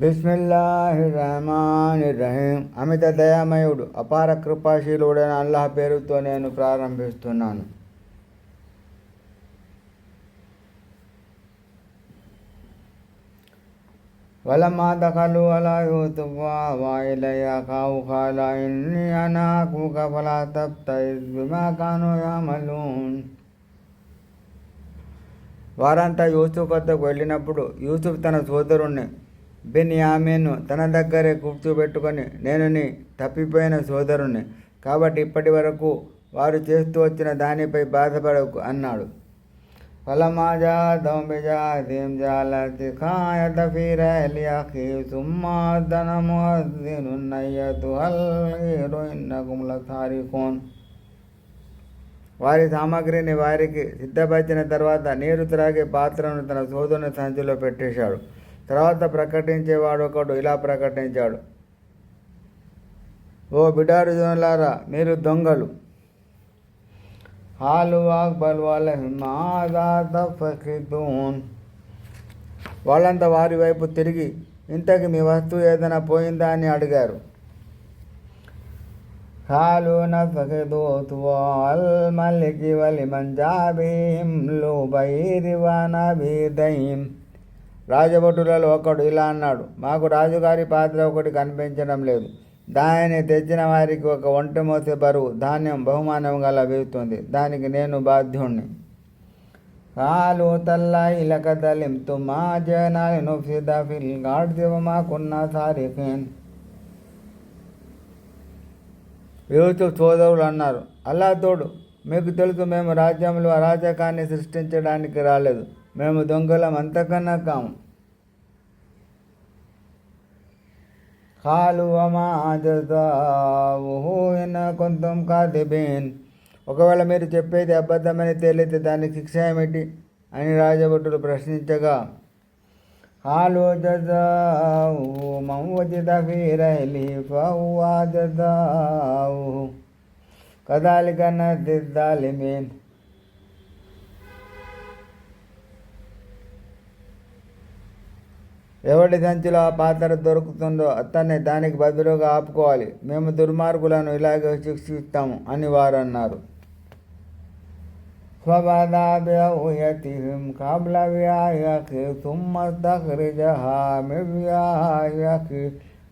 బిస్మిల్లాహిర్రహమానిర్రహీం. అమిత దయామయుడు అపార కృపాశీలుడైన అల్లాహ్ పేరుతో నేను ప్రారంభిస్తున్నాను. వలమ్మా దఖలు అలా యూసుఫ వా ఇలయ్య అఖాహు ఖాల ఇన్నీ అనా అఖూక ఫలా తబ్తఇజ్ బిమా కానూ యఅమలూన్. వారంతా యూసుఫ్ వద్దకు వెళ్ళినప్పుడు యూసుఫ్ తన సోదరుణ్ణి బెన్యామీను తన దగ్గరే కూర్చోబెట్టుకొని, నేను నీ తప్పిపోయిన సోదరుణ్ణి, కాబట్టి ఇప్పటి వరకు వారు చేస్తూ వచ్చిన దానిపై బాధపడకు అన్నాడు. ఫలమ్మా జాఅతహుం బిజాఅతిహిం జఅలత్ సిఖాయత ఫీ రహలి అఖీ సుమ్మా అద్దన ముఅద్దినున్ అయ్యతుహల్ ఈరు ఇన్నకుం లసారిఖూన్. వారి సామాగ్రిని వారికి సిద్ధపరిచిన తర్వాత నీరు త్రాగే పాత్రను తన సోదరుని సంచిలో పెట్టేశాడు. తర్వాత ప్రకటించేవాడు ఒకడు ఇలా ప్రకటించాడు, ఓ బిడారుజనులారా, మీరు దొంగలు. హాలు అక్బల్ వాళ్ళహిమాదూన్. వాళ్ళంతా వారి వైపు తిరిగి, ఇంతకి మీ వస్తువు ఏదైనా పోయిందా అని అడిగారు. హాలు నఫకిదూతువాల్ మల్లికి వలిమన్ జాబీం లుబైరివానబీదైం. రాజభటులలో ఒకడు ఇలా అన్నాడు, మాకు రాజుగారి పాత్ర ఒకటి కనిపించడం లేదు. దానిని తెచ్చిన వారికి ఒక ఒంటె మోసే బరువు ధాన్యం బహుమానంగా లభిస్తుంది. దానికి నేను బాధ్యుణ్ణి. కాలు తల్లాయి లకద లిమ్తు మా జనాలి నుఫ్సిద ఫిల్ గాడ్ది వమా కున్నా సారిఖీన్. యూసుఫ్ సోదరులు అన్నారు, అల్లా తోడు, మీకు తెలుసు మేము రాజ్యంలో అరాచకాన్ని సృష్టించడానికి రాలేదు. మేము దొంగలం, అంతకన్నా కాము. ఖాలు వమా జజాఉహు ఇన్ కుంతుం కాదిబీన్. ఒకవేళ మీరు చెప్పేది అబద్ధమని తేలితే దానికి శిక్ష ఏమిటి అని రాజభటులు ప్రశ్నించగా, ఖాలు జజాఉహు మన్ వజిద ఫీ రహ్లిహి ఫహువ జజాఉహు కదాలిక నజ్జి జ్జాలిమీన్. ఎవడి సంచిలో ఆ పాత్ర దొరుకుతుందో అతన్ని దానికి బదులుగా ఆపుకోవాలి. మేము దుర్మార్గులను ఇలాగే శిక్షిస్తాము అని వారు అన్నారు. ఫబదా బిఅవ్యతిహిం ఖబ్ల విఆయఖి థుమ్మ ఇస్తఖ్రజహా మిన్ విఆయఖి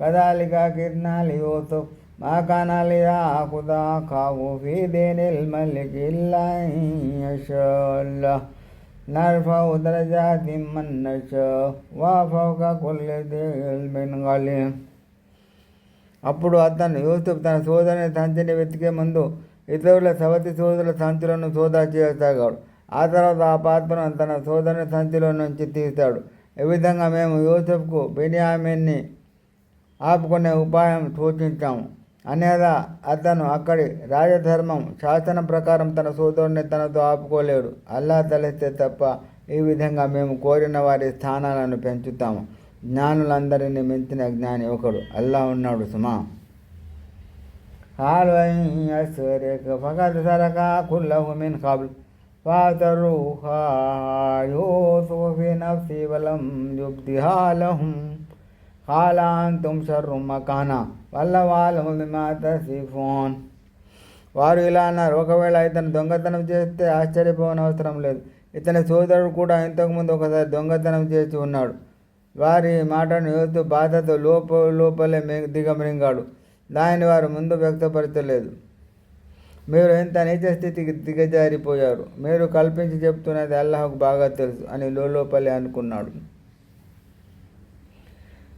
కదాలిక కిద్నా లియూసుఫ్ మా కాన లియఅఖుద అఖాహు ఫీ దీనిల్ మలికి ఇల్లా అన్ యషా అల్లాహ్ నర్ఫఉ దరజాతిం మన్ నషాఉ వా ఫౌక కుల్లి ذీ ఇల్మిన్ అలీమ్. అప్పుడు అతను యూసుఫ్ తన సోదరుని సంచిని వెతికే ముందు ఇతరుల సవతి సోదరుల సంచులను సోదా చేయసాగాడు. ఆ తర్వాత ఆ పాత్రను తన సోదరుని సంచిలో నుంచి తీశాడు. ఈ విధంగా మేము యూసుఫ్కు బెన్యామీన్ని ఆపుకునే ఉపాయం సూచించాము. అనేదా అతను అక్కడి రాజధర్మం శాసనం ప్రకారం తన సోదరుని తనతో ఆపుకోలేడు. అల్లా తలస్తే తప్ప ఈ విధంగా మేము కోరిన వారి స్థానాలను పెంచుతాము. జ్ఞానులందరినీ మించిన జ్ఞాని ఒకడు అల్లా ఉన్నాడు సుమా. ఖాలు in యస్రిక్ ఫఖద్ సరక కుల్లహు min ఖబ్ల్ ఫఅతరూహా Yusuf fee నఫ్సి వలం యుబ్దిహా లహుం ఖాల అంతుమ్ షర్రుం makhana వల్లహు అ'లము బిమా తసిఫూన్. వారు ఇలా అన్నారు, ఒకవేళ ఇతను దొంగతనం చేస్తే ఆశ్చర్యపోనవసరం లేదు. ఇతని సోదరుడు కూడా ఇంతకుముందు ఒకసారి దొంగతనం చేసి ఉన్నాడు. వారి మాటను యూసుఫ్ బాధతో లోపలే దిగమృంగాడు. దానిని వారు ముందు వ్యక్తపరచలేదు. మీరు ఇంత నీచ స్థితికి దిగజారిపోయారు. మీరు కల్పించి చెప్తున్నది అల్లాహ్కు బాగా తెలుసు అని లోపలే అనుకున్నాడు.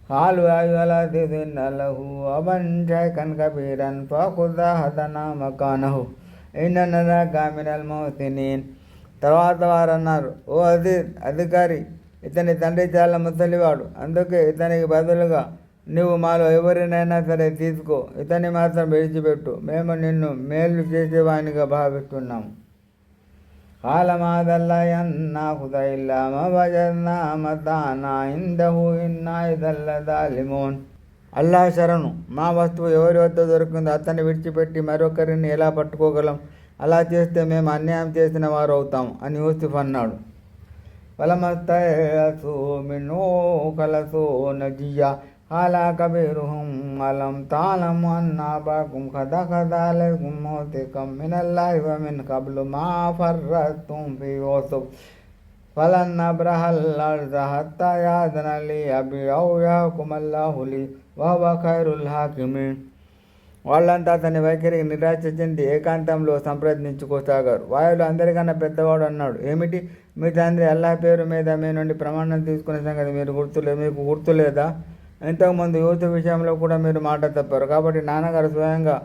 ఖాలు అయ్యుహల్ ఇన్న లహు అబన్ షైఖన్ కబీరన్ ఫఖుద్ అహదనా మకానహు ఇన్న నరాక మినల్ ముహ్సినీన్. తర్వాత వారు అన్నారు, ఓ అధికారి, ఇతని తండ్రి చాలా ముసలివాడు, అందుకే ఇతనికి బదులుగా నువ్వు మాలో ఎవరినైనా సరే తీసుకో, ఇతన్ని మాత్రం విడిచిపెట్టు, మేము నిన్ను మేలు చేసేవానిగా భావిస్తున్నాము. ఖాల మాదల్లాహి అన్ నాఖుద ఇల్లా మా వజద్నా మతానా ఇందహు ఇన్నా ఇదన్ లజాలిమూన్. అల్లాహ్ శరణు, మా వస్తువు ఎవరి వద్ద దొరికిందో అతన్ని విడిచిపెట్టి మరొకరిని ఎలా పట్టుకోగలం? అలా చేస్తే మేము అన్యాయం చేసిన వారు అవుతాం అని యూసుఫ్ అన్నాడు. فلمستيأسوا منه خلصوا نجيا قال كبيرهم ألم تعلموا أن أباكم قد أخذ عليكم موثقا من الله ومن قبل ما فرطتم في يوسف فلن نبرح الأرض حتى يأذن لي أبي أو يحكم الله لي وهو خير الحاكمين. వాళ్ళంతా అతని వైఖరికి నిరాశ చెంది ఏకాంతంలో సంప్రదించుకోసాగారు. వాయువులు అందరికన్నా పెద్దవాడు అన్నాడు, ఏమిటి మీ తండ్రి అల్లాహ్ పేరు మీద మీ నుండి ప్రమాణం తీసుకునే సంగతి మీకు గుర్తులేదా? ఇంతకుముందు యూసుఫ్ విషయంలో కూడా మీరు మాట తప్పారు. కాబట్టి నాన్నగారు స్వయంగా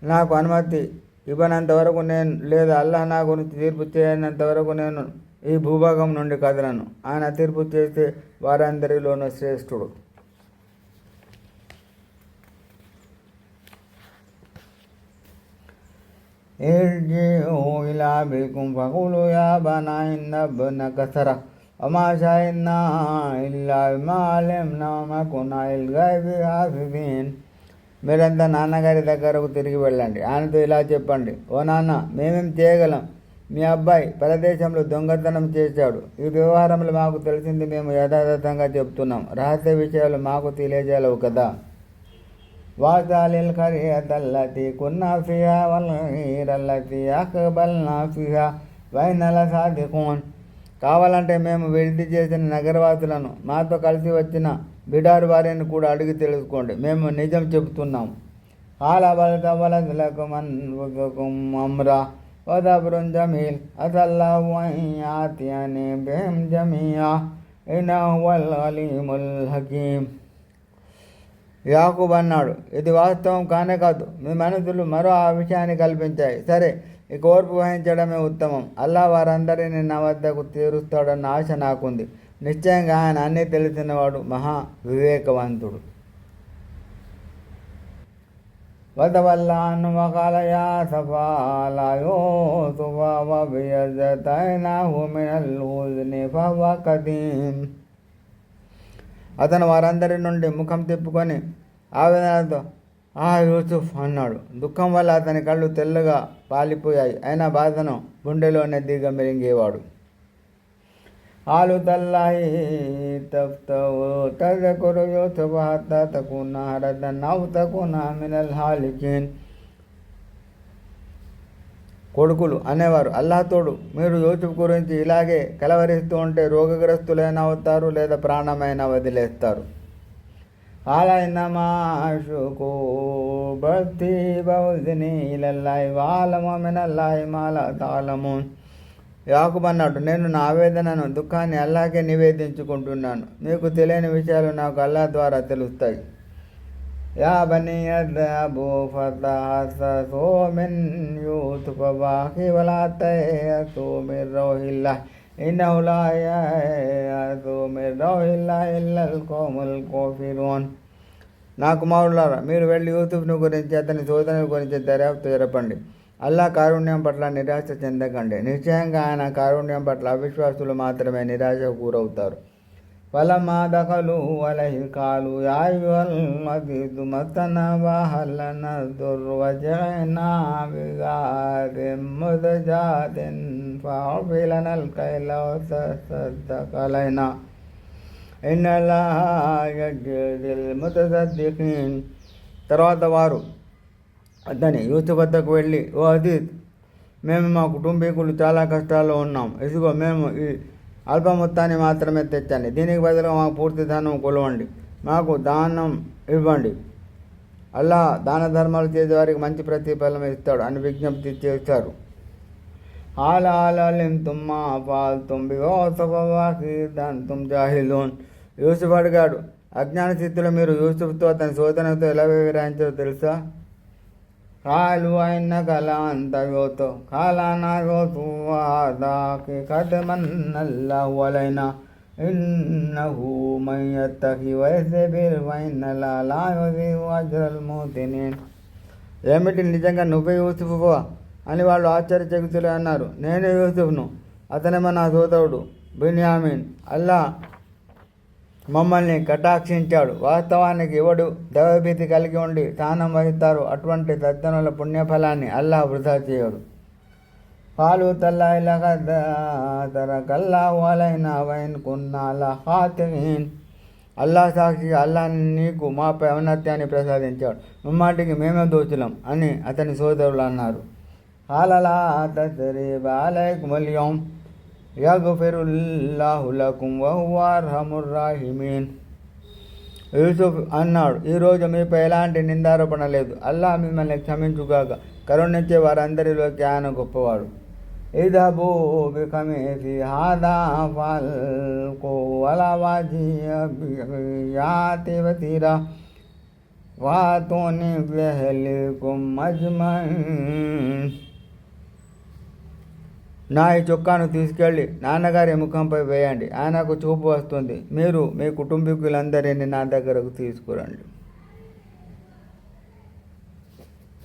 నాకు అనుమతి ఇవ్వనంత వరకు నేను, లేదా అల్లాహ్ నా గురించి తీర్పు చేయనంత వరకు నేను ఈ భూభాగం నుండి కదలను. ఆయన తీర్పు చేసే వారందరిలోనూ శ్రేష్ఠుడు. ارجعوا إلى أبيكم فقولوا يا أبانا إن ابنك سرق وما شهدنا إلا بما علمنا وما كنا للغيب حافظين. మీరంతా నాన్నగారి దగ్గరకు తిరిగి వెళ్ళండి. ఆయనతో ఇలా చెప్పండి, ఓ నాన్న, మేమేం చేయగలం? మీ అబ్బాయి పరదేశంలో దొంగతనం చేశాడు. ఈ వ్యవహారంలో మాకు తెలిసింది మేము యథాతథంగా చెప్తున్నాం. రహస్య విషయాలు మాకు తెలియజేయలేవు కదా. వాసాలిల్ కరియతల్లతి కున్నా ఫిహా వల్గీరల్లతి అక్బల్నా ఫిహా వైనల సాదిఖూన్. కావాలంటే మేము విడిది చేసిన నగరవాసులను, మాతో కలిసి వచ్చిన బిడారు వారిని కూడా అడిగి తెలుసుకోండి, మేము నిజం చెబుతున్నాం. ఆలబలతవలకుం అమ్రా వదబ్రున్ జమీల్ అసల్లాహు అన్ యాతియని బిహిమ్ జమీఆ ఇన్నహు హువల్ అలీముల్ హకీమ్. యాకూబ్ అన్నాడు, ఇది వాస్తవం కానే కాదు, మీ మనసులు మరో ఆ విషయాన్ని కల్పించాయి. సరే, ఇక ఓర్పు వహించడమే ఉత్తమం. అల్లా వారందరినీ నా వద్దకు తీరుస్తాడన్న ఆశ నాకుంది. నిశ్చయంగా ఆయన అన్నీ తెలిసినవాడు, మహా వివేకవంతుడు. వతవల్లా అన్హు వఖాల యా సఫా లా యూసుఫ వబియజ్జతైనాహు మినల్ హుజ్ని ఫహువ కదీమ్. అతను వారందరి నుండి ముఖం తిప్పుకొని ఆవేదనతో యూసుఫ్ అన్నాడు. దుఃఖం వల్ల అతని కళ్ళు తెల్లగా పాలిపోయాయి. అయినా బాధను గుండెలోనే దిగమిరింగేవాడు. ఆలు తల్లాహి తజ్కురు యూసుఫ హత్తా తకూన హరదన్ ఔ తకూన మినల్ హాలికీన్. కొడుకులు అనేవారు, అల్లాహ్ తోడు, మీరు యూసుఫ్ గురించి ఇలాగే కలవరిస్తూ ఉంటే రోగగ్రస్తులైన అవుతారు, లేదా ప్రాణమైనా వదిలేస్తారు. అలా ఇన్నమా షుకూ బర్తీ బౌజ్ని ఇలల్లాహి వఅలము మినల్లాహి మా లా తఅలమూన్. యాకూబ్ అన్నాడు, నేను నా ఆవేదనను, దుఃఖాన్ని అల్లాహ్కే నివేదించుకుంటున్నాను. మీకు తెలియని విషయాలు నాకు అల్లాహ్ ద్వారా తెలుస్తాయి. యా బనీ యద్హబూ ఫతహస్ససూ మిన్ యూసుఫ వఅఖీహి వలా తయఅసూ మిన్ రౌహిల్లాహ్ ఇన్నహు లా యయఅసు మిన్ రౌహిల్లాహి ఇల్లల్ ఖౌముల్ కాఫిరూన్. నా కుమారులారా, మీరు వెళ్ళి యూసుఫ్ను గురించి, అతని సోదరుని గురించి దర్యాప్తు జరపండి. అల్లాహ్ కారుణ్యం పట్ల నిరాశ చెందకండి. నిశ్చయంగా ఆయన కారుణ్యం పట్ల అవిశ్వాసులు మాత్రమే నిరాశకు గురవుతారు. ఫలమ్మా దఖలూ అలైహి ఖాలూ యా అయ్యుహల్ అజీజు మస్సనా వఅహల్లనా దుర్రు వజి'నా బిగారిన్ ముదజాతిన్ ఫఅఫి లనల్ కైల వతసద్దఖ అలైనా ఇన్నల్లాహ యజ్జిల్ ముతసద్దిఖీన్. తర్వాత వారు అతని యూసుఫ్ వద్దకు వెళ్ళి, ఓ అజీజ్, మేము మా కుటుంబీకులు చాలా కష్టాల్లో ఉన్నాం. ఇదిగో మేము ఈ అల్ప మొత్తాన్ని మాత్రమే తెచ్చండి. దీనికి బదులుగా మాకు పూర్తి ధనం కొలవండి, మాకు దానం ఇవ్వండి. అల్లా దాన ధర్మాలు చేసే వారికి మంచి ప్రతిఫలం ఇస్తాడు అని విజ్ఞప్తి చేశారు. యూసుఫ్ అడిగాడు, అజ్ఞాన స్థితిలో మీరు యూసుఫ్తో అతని సోదరునితో ఎలా వివరించారో తెలుసా? కాలు అయినక లాంత యూసు కాలానా యూసు వాదాకి కదమన్నల్లాహు అలైనా ఇన్నహు మన్ యత్తఖి వయస్బిర్ ఫఇన్నల్లాహ లా యుదీఉ అజ్రల్ ముహ్సినీన్. ఏమిటి, నిజంగా నువ్వే యూసుఫ్వా అని వాళ్ళు ఆశ్చర్యచకితులే అన్నారు. నేనే యూసుఫ్ను, అతనేమో నా సోదరుడు బిన్యామీన్. అల్లా మమ్మల్ని కటాక్షించాడు. వాస్తవానికి ఎవడు దైవభీతి కలిగి ఉండి స్థానం వహిస్తారో అటువంటి సజ్జనుల పుణ్యఫలాన్ని అల్లాహ్ వృధా చేయడు. కాలు తల్లాయి లగద తరకల్లా వాలైనా వైన్ కున్నాల హాతిన్. అల్లా సాక్షి, అల్లా నీకు మాపై ఔన్నత్యాన్ని ప్రసాదించాడు, ముమ్మాటికి మేమే దోచులం అని అతని సోదరులు అన్నారు. హాలలా తస్రీబ అలైకుముల్ యౌమ్ యగ్ఫిరుల్లాహు లకుం వహువ అర్హముర్ రాహిమీన్. యూసుఫ్ అన్నాడు, ఈరోజు మీపై ఎలాంటి నిందారోపణ లేదు, అల్లా మిమ్మల్ని క్షమించుగాక, కరుణించే వారందరిలోకి ఆయన గొప్పవాడు. ఇదబూ బిఖమీసి హాదా ఫల్కు అలా వాజియాతి వతీరా వాతోని బిఅహ్లికుం అజ్మఈన్. నా ఈ చొక్కాను తీసుకెళ్ళి నాన్నగారి ముఖంపై వేయండి, ఆయనకు చూపు వస్తుంది, మీరు మీ కుటుంబీకులందరినీ నా దగ్గరకు తీసుకురండి.